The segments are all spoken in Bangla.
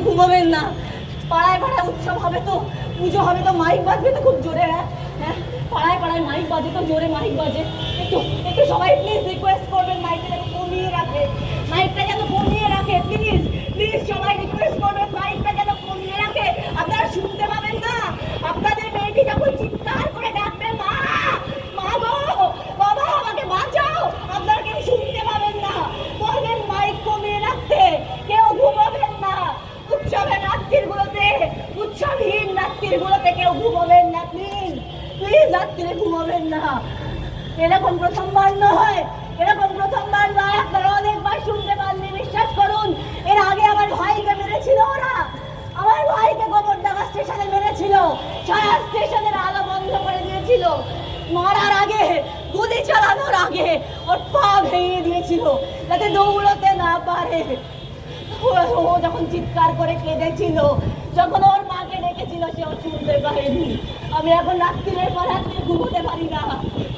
ঘুমাবেন না। পাড়ায় পাড়ায় উৎসব হবে তো, পুজো হবে তো, মাইক বাজবে তো খুব জোরে। হ্যাঁ, পাড়ায় পাড়ায় মাইক বাজে তো, জোরে মাইক বাজে। একটু একটু সবাই প্লিজ রিকোয়েস্ট করবেন মাইকটা যেন কমিয়ে রাখে, মাইকটা যেন কমিয়ে রাখে। প্লিজ প্লিজ সবাই রিকোয়েস্ট করবেন মাইকটা যেন কমিয়ে রাখে। আপনারা শুনতে পাবেন না আপনাদের মেয়েটি যখন চিৎকার করে ডাকবে মা, মা গো, বাবা আমাকে বাঁচাও, আপনারা কেউ শুনতে পাবেন না। বলবেন মাইক কমিয়ে রাখতে, কেউ ঘুমাবেন না। উৎসবের রাত্রিগুলোতে, উৎসবহীন রাত্রিগুলোতে কেউ ঘুমাবেন না। প্লিজ প্লিজ রাত্রিরে ঘুমাবেন না। এরকম প্রথমবার নয়, এরকম প্রথমবার নয়। আপনারা অনেকবার শুনতে পাননি, বিশ্বাস করুন। এর আগে আমার ভাইকে মেরেছিল ওরা, আমার ভাইকে গোবরডাঙ্গা স্টেশনে মেরেছিল, ছায়া স্টেশনের আলো বন্ধ করে দিয়েছিল। মারার আগে, গুলি চালানোর আগে ওর পা ভেঙে দিয়েছিল যাতে দৌড়তে না পারে। ও যখন চিৎকার করে কেঁদেছিল, যখন ওর মাকে ডেকেছিল, সে ও শুনতে পারেনি। আমি এখন রাত্রির পর রাত্রি ঘুমোতে পারি না।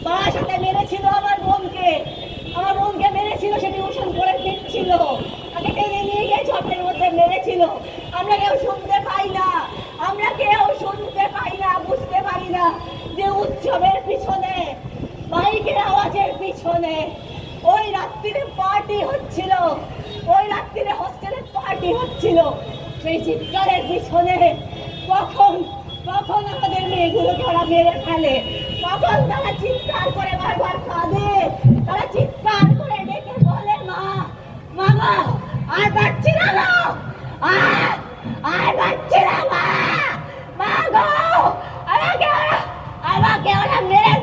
মার সাথে মেরেছিল আমার বোনকে, আমার বোনকে মেরেছিল, সে টিউশন করে ফিরছিল, তাকে টেনে নিয়ে গিয়ে ছটের মধ্যে মেরেছিল। আমরা কেউ শুনতে পাই না, আমরা কেউ শুনতে পাই না, বুঝতে পারি না যে উৎসবের পিছনে, মাইকের আওয়াজের পিছনে ওই রাত্রিরে পার্টি হচ্ছিল, ওই রাত্রিরে হোস্টেলে পার্টি হচ্ছিল। সেই চিৎকারের পিছনে কখন কখন আমাদের মেয়েগুলোকে ওরা মেরে ফেলে, কখন তারা চিৎকার করে বারবার কাঁদে, তারা চিৎকার করে ডেকে বলে মা, মা গো, আর পারছি না গো, আর পারছি না মা, মা গো, আমাকে ওরা মেরে